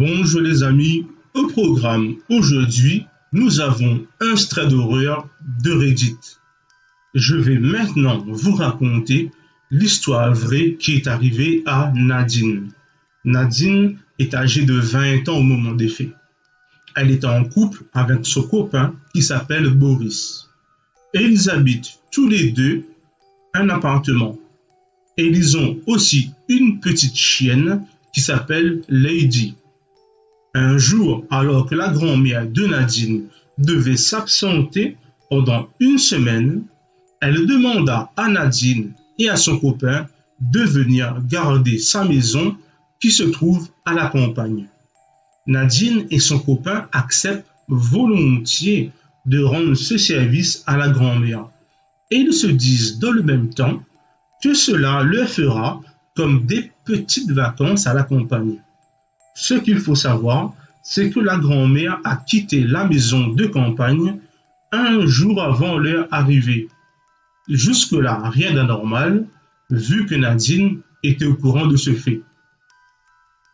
Bonjour les amis, au programme aujourd'hui, nous avons un extrait d'horreur de Reddit. Je vais maintenant vous raconter l'histoire vraie qui est arrivée à Nadine. Nadine est âgée de 20 ans au moment des faits. Elle est en couple avec son copain qui s'appelle Boris. Et ils habitent tous les deux un appartement. Et ils ont aussi une petite chienne qui s'appelle Lady. Un jour, alors que la grand-mère de Nadine devait s'absenter pendant une semaine, elle demanda à Nadine et à son copain de venir garder sa maison qui se trouve à la campagne. Nadine et son copain acceptent volontiers de rendre ce service à la grand-mère et ils se disent dans le même temps que cela leur fera comme des petites vacances à la campagne. Ce qu'il faut savoir, c'est que la grand-mère a quitté la maison de campagne un jour avant leur arrivée. Jusque-là, rien d'anormal, vu que Nadine était au courant de ce fait.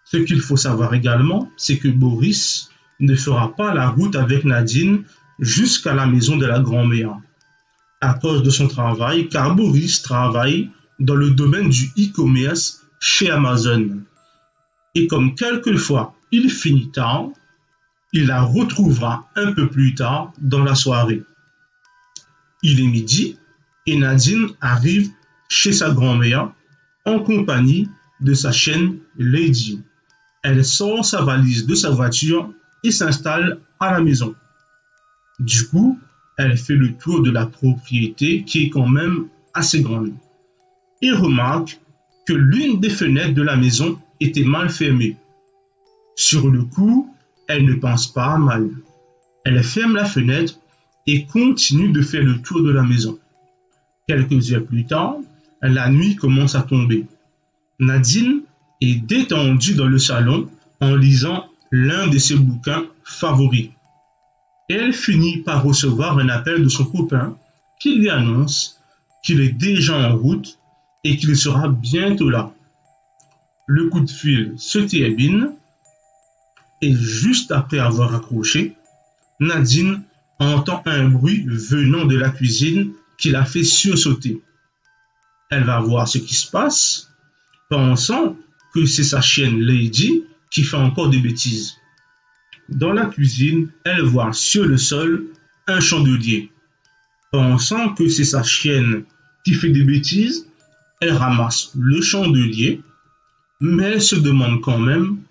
Ce qu'il faut savoir également, c'est que Boris ne fera pas la route avec Nadine jusqu'à la maison de la grand-mère, à cause de son travail, car Boris travaille dans le domaine du e-commerce chez Amazon. Et comme quelquefois il finit tard, il la retrouvera un peu plus tard dans la soirée. Il est midi et Nadine arrive chez sa grand-mère en compagnie de sa chienne Lady. Elle sort sa valise de sa voiture et s'installe à la maison. Du coup, elle fait le tour de la propriété qui est quand même assez grande et remarque que l'une des fenêtres de la maison était mal fermée. Sur le coup, elle ne pense pas à mal. Elle ferme la fenêtre et continue de faire le tour de la maison. Quelques heures plus tard, la nuit commence à tomber. Nadine est détendue dans le salon en lisant l'un de ses bouquins favoris. Et elle finit par recevoir un appel de son copain qui lui annonce qu'il est déjà en route et qu'il sera bientôt là. Le coup de fil se termine et juste après avoir raccroché, Nadine entend un bruit venant de la cuisine qui la fait sursauter. Elle va voir ce qui se passe, pensant que c'est sa chienne Lady qui fait encore des bêtises. Dans la cuisine, elle voit sur le sol un chandelier. Pensant que c'est sa chienne qui fait des bêtises, elle ramasse le chandelier, mais elle se demande quand même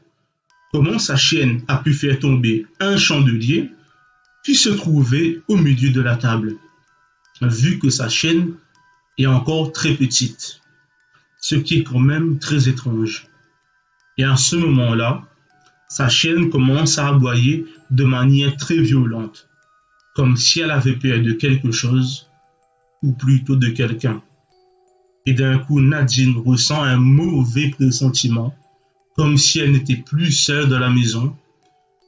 comment sa chienne a pu faire tomber un chandelier qui se trouvait au milieu de la table, vu que sa chienne est encore très petite, ce qui est quand même très étrange. Et à ce moment-là, sa chienne commence à aboyer de manière très violente, comme si elle avait peur de quelque chose, ou plutôt de quelqu'un. Et d'un coup, Nadine ressent un mauvais pressentiment, comme si elle n'était plus seule dans la maison.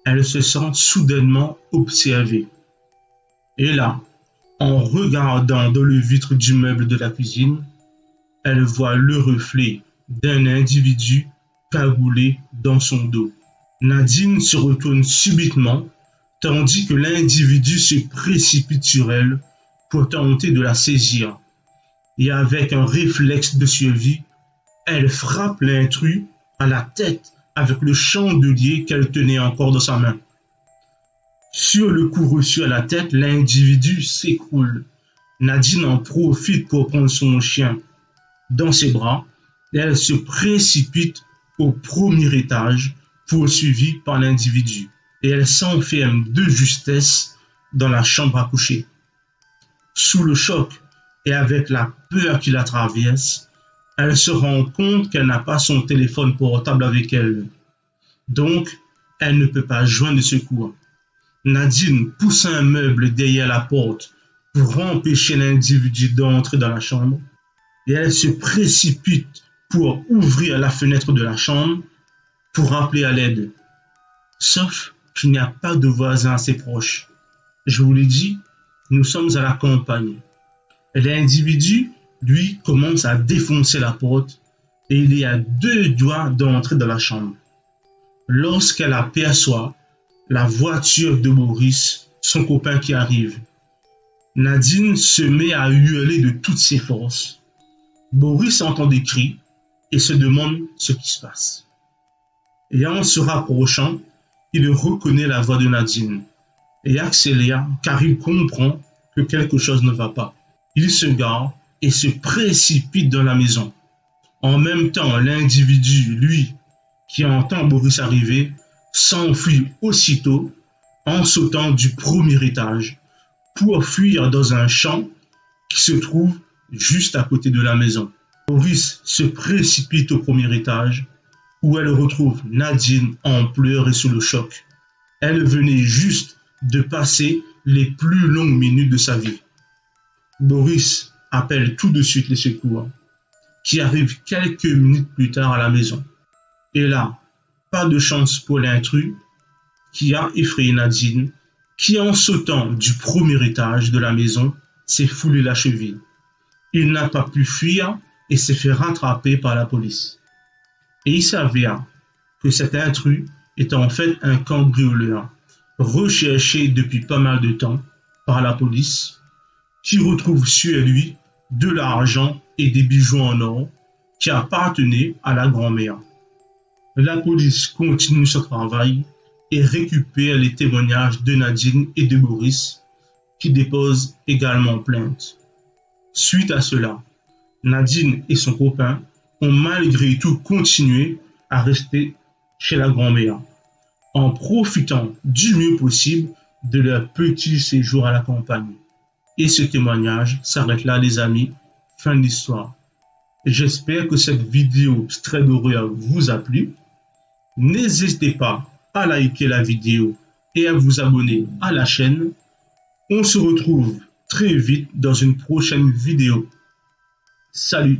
Elle se sent soudainement observée. Et là, en regardant dans le vitre du meuble de la cuisine, elle voit le reflet d'un individu cagoulé dans son dos. Nadine se retourne subitement, tandis que l'individu se précipite sur elle pour tenter de la saisir. Et avec un réflexe de survie, elle frappe l'intrus à la tête avec le chandelier qu'elle tenait encore dans sa main. Sur le coup reçu à la tête, l'individu s'écroule. Nadine en profite pour prendre son chien dans ses bras et elle se précipite au premier étage, poursuivie par l'individu. Et elle s'enferme de justesse dans la chambre à coucher. Sous le choc et avec la peur qui la traverse, elle se rend compte qu'elle n'a pas son téléphone portable avec elle. Donc, elle ne peut pas joindre de secours. Nadine pousse un meuble derrière la porte pour empêcher l'individu d'entrer dans la chambre et elle se précipite pour ouvrir la fenêtre de la chambre pour appeler à l'aide. Sauf qu'il n'y a pas de voisins assez proches. Je vous l'ai dit, nous sommes à la campagne. Et l'individu, lui, commence à défoncer la porte et il est à 2 doigts d'entrer dans la chambre. lorsqu'elle aperçoit la voiture de Boris, son copain qui arrive. Nadine se met à hurler de toutes ses forces. Boris entend des cris et se demande ce qui se passe. Et en se rapprochant, il reconnaît la voix de Nadine et accélère car il comprend que quelque chose ne va pas. Il se gare et se précipite dans la maison. En même temps, l'individu, lui, qui entend Boris arriver, s'enfuit aussitôt en sautant du premier étage pour fuir dans un champ qui se trouve juste à côté de la maison. Boris se précipite au premier étage où elle retrouve Nadine en pleurs et sous le choc. Elle venait juste de passer les plus longues minutes de sa vie. Boris appelle tout de suite les secours, qui arrivent quelques minutes plus tard à la maison. Et là, pas de chance pour l'intrus qui a effrayé Nadine, qui en sautant du premier étage de la maison s'est foulé la cheville. Il n'a pas pu fuir et s'est fait rattraper par la police. Et il s'avère que cet intrus est en fait un cambrioleur, recherché depuis pas mal de temps par la police, qui retrouve sur lui de l'argent et des bijoux en or qui appartenaient à la grand-mère. La police continue son travail et récupère les témoignages de Nadine et de Boris, qui déposent également plainte. Suite à cela, Nadine et son copain ont malgré tout continué à rester chez la grand-mère, en profitant du mieux possible de leur petit séjour à la campagne. Et ce témoignage s'arrête là, les amis. Fin de l'histoire. J'espère que cette vidéo très d'horreur vous a plu. N'hésitez pas à liker la vidéo et à vous abonner à la chaîne. On se retrouve très vite dans une prochaine vidéo. Salut!